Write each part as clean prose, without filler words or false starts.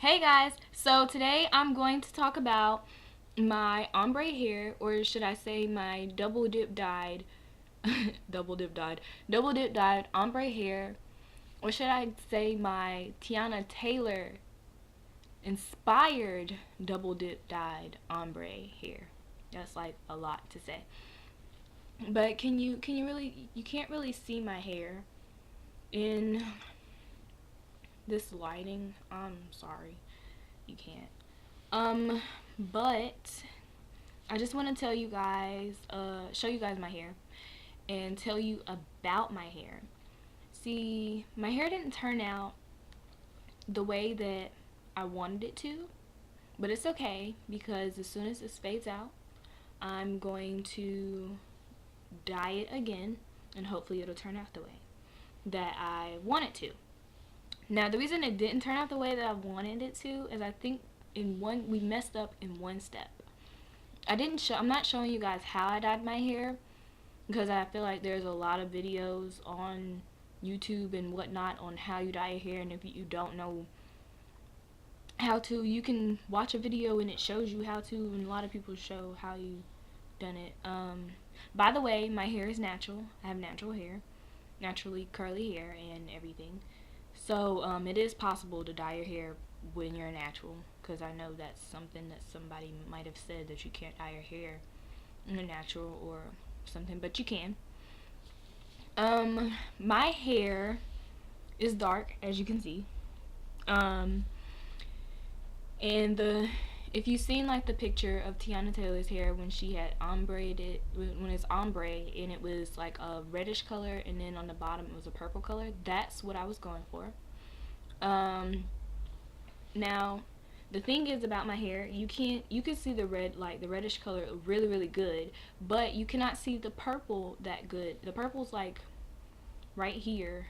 Hey guys, so today I'm going to talk about my ombre hair, or should I say my double dip dyed ombre hair, or should I say my Teyona Taylor inspired double dip dyed ombre hair. That's like a lot to say. But you can't really see my hair in this lighting. I'm sorry. You can't. But I just want to tell you guys, show you guys my hair and tell you about my hair. See, my hair didn't turn out the way that I wanted it to, but it's okay because as soon as this fades out, I'm going to dye it again and hopefully it'll turn out the way that I want it to. Now, the reason it didn't turn out the way that I wanted it to is I think we messed up in one step. I'm not showing you guys how I dyed my hair because I feel like there's a lot of videos on YouTube and whatnot on how you dye your hair, and if you don't know how to, you can watch a video and it shows you how to, and a lot of people show how you done it. By the way, my hair is natural. I have natural hair, naturally curly hair and everything. So it is possible to dye your hair when you're natural, because I know that's something that somebody might have said, that you can't dye your hair in a natural or something, but you can. My hair is dark, as you can see. And if you've seen like the picture of Teyona Taylor's hair when she had ombreed it, when it's ombre and it was like a reddish color and then on the bottom it was a purple color, that's what I was going for. Now the thing is about my hair, you can see the red, like the reddish color, really good, but you cannot see the purple that good. The purple's like right here.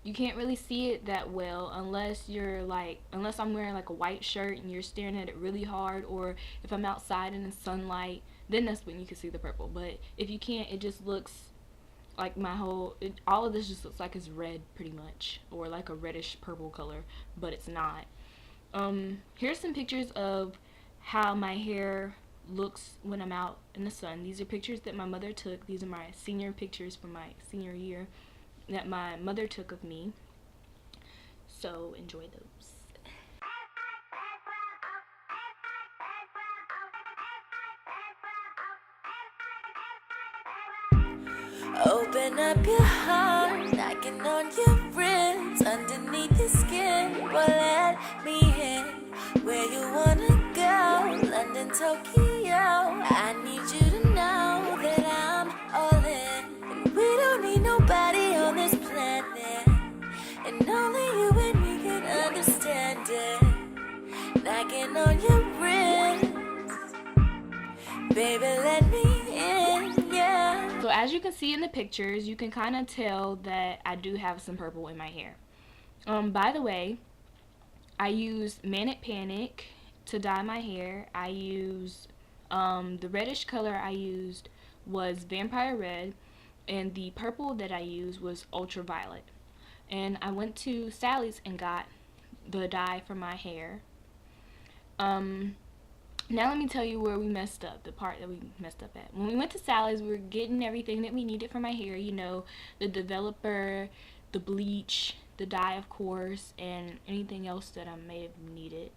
You can't really see it that well unless I'm wearing like a white shirt and you're staring at it really hard, or if I'm outside in the sunlight, then that's when you can see the purple. But if you can't, it just looks like all of this just looks like it's red pretty much, or like a reddish purple color, but it's not. Here's some pictures of how my hair looks when I'm out in the sun. These are pictures that my mother took. These are my senior pictures from my senior year that my mother took of me. So enjoy those. Open up your heart, knocking on your ribs, underneath your skin. Well, let me in where you wanna go, London, Tokyo. I need you to know that I'm all in, and we don't need nobody on this planet, and only you and me can understand it. Knocking on your ribs, baby, let me in, yeah. So as you can see in the pictures, you can kind of tell that I do have some purple in my hair. By the way, I used MANIC PANIC to dye my hair. I used the reddish color I used was Vampire Red, and the purple that I used was Ultraviolet. And I went to Sally's and got the dye for my hair. Now let me tell you where we messed up, the part that we messed up at. When we went to Sally's, we were getting everything that we needed for my hair, you know, the developer, the bleach, the dye, of course, and anything else that I may have needed.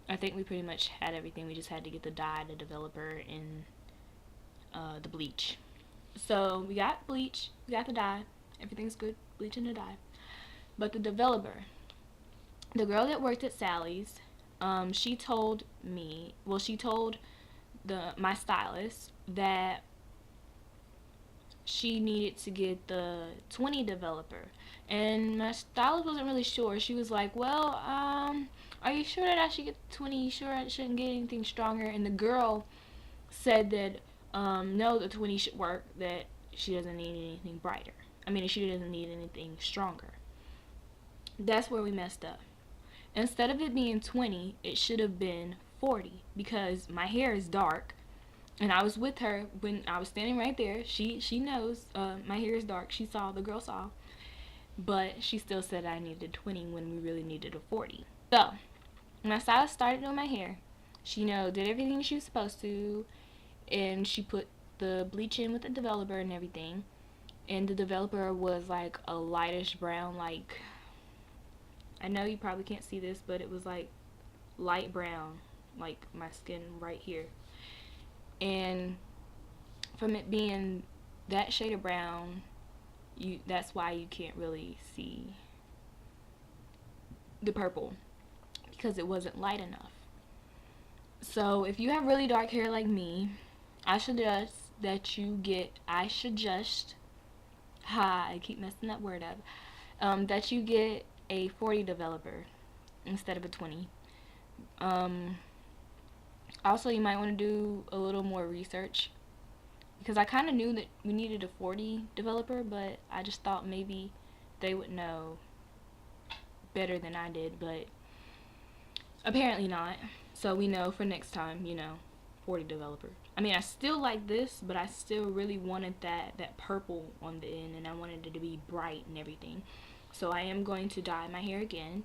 I think we pretty much had everything. We just had to get the dye, the developer, and the bleach. So we got bleach, we got the dye, everything's good, bleach and the dye. But the developer, the girl that worked at Sally's, she told me, well, she told my stylist that she needed to get the 20 developer, and my stylist wasn't really sure. She was like, well, are you sure that I should get the 20? You sure I shouldn't get anything stronger? And the girl said that no, the 20 should work, that she doesn't need anything brighter. I mean, she doesn't need anything stronger. That's where we messed up. Instead of it being 20, it should have been 40, because my hair is dark, and I was with her when I was standing right there. She knows my hair is dark. She saw, the girl saw, but she still said I needed 20 when we really needed a 40. So My stylist started doing my hair. She, did everything she was supposed to, and she put the bleach in with the developer and everything. And the developer was like a lightish brown, like, I know you probably can't see this, but it was like light brown, like my skin right here. And from it being that shade of brown, that's why you can't really see the purple, because it wasn't light enough. So if you have really dark hair like me, I suggest I keep messing that word up, that you get a 40 developer instead of a 20. Also, you might want to do a little more research, because I kind of knew that we needed a 40 developer, but I just thought maybe they would know better than I did, but apparently not. So we know for next time, 40 developer. I mean, I still like this, but I still really wanted that purple on the end, and I wanted it to be bright and everything. So I am going to dye my hair again,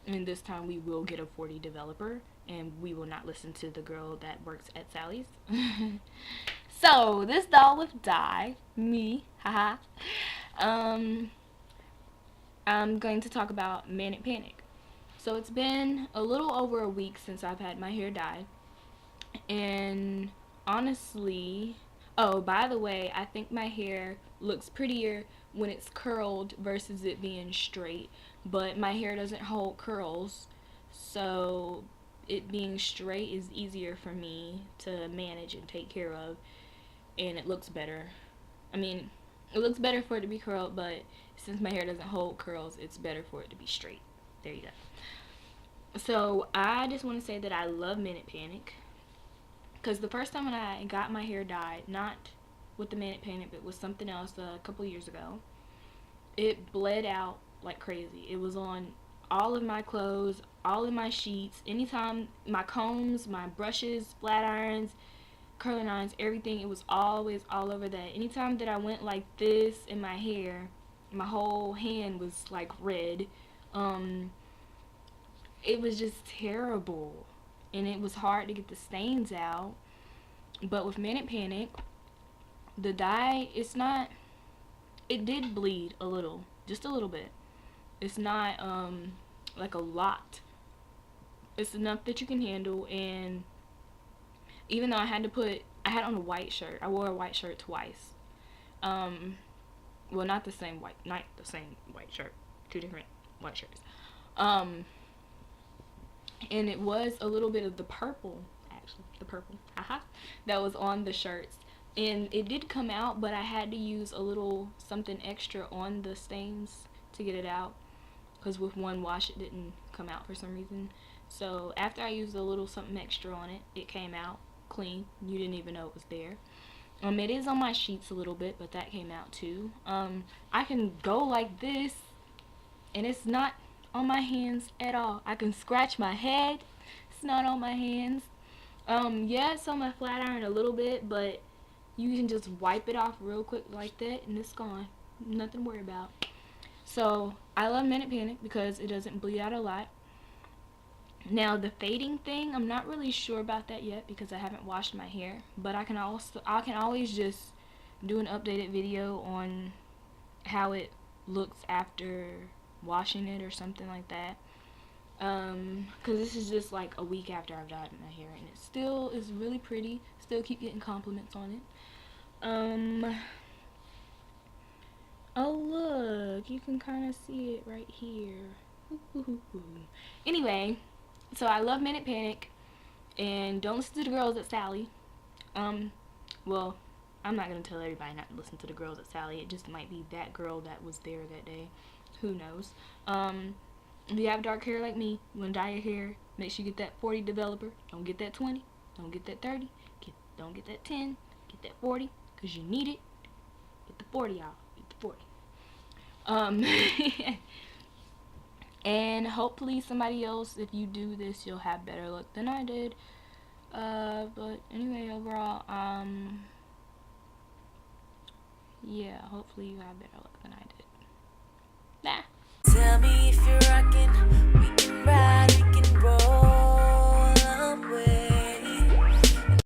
and this time we will get a 40 developer, and we will not listen to the girl that works at Sally's. So this doll with dye, me, haha. I'm going to talk about Manic Panic. So it's been a little over a week since I've had my hair dyed, and honestly, oh, by the way, I think my hair looks prettier when it's curled versus it being straight, but my hair doesn't hold curls, so it being straight is easier for me to manage and take care of, and it looks better. I mean, it looks better for it to be curled, but since my hair doesn't hold curls, it's better for it to be straight. There you go. So I just want to say that I love Manic Panic, because the first time when I got my hair dyed, not with the Manic Panic, but with something else a couple years ago, it bled out like crazy. It was on all of my clothes, all of my sheets, anytime, my combs, my brushes, flat irons, curling irons, everything. It was always all over that. Anytime that I went like this in my hair, my whole hand was like red. It was just terrible, and it was hard to get the stains out. But with Manic Panic, the dye, it did bleed a little, just a little bit. It's not like a lot. It's enough that you can handle. And even though I had on a white shirt, I wore a white shirt twice. Well, not the same white shirt, two different white shirts. And it was a little bit of the purple, actually, that was on the shirts. And it did come out, but I had to use a little something extra on the stains to get it out, because with one wash it didn't come out for some reason. So after I used a little something extra on it, it came out clean. You didn't even know it was there. It is on my sheets a little bit, but that came out too. I can go like this, and it's not on my hands at all. I can scratch my head. It's not on my hands. Yeah, it's on my flat iron a little bit, but you can just wipe it off real quick like that, and it's gone. Nothing to worry about. So I love Manic Panic because it doesn't bleed out a lot. Now the fading thing, I'm not really sure about that yet because I haven't washed my hair, but I can always just do an updated video on how it looks after washing it or something like that, because this is just like a week after I've dyed my hair, and it still is really pretty. Still keep getting compliments on it. Oh look, you can kind of see it right here. Anyway, so I love Manic Panic, and don't listen to the girls at Sally. Well, I'm not gonna tell everybody not to listen to the girls at Sally. It just might be that girl that was there that day. Who knows? If you have dark hair like me, you want to dye your hair, make sure you get that 40 developer. Don't get that 20. Don't get that 30. Don't get that 10. Get that 40, because you need it. Get the 40, y'all. Get the 40. And hopefully somebody else, if you do this, you'll have better luck than I did. But anyway, overall, yeah, hopefully you have better luck than I did. Nah. Tell me if you're rocking, we can ride.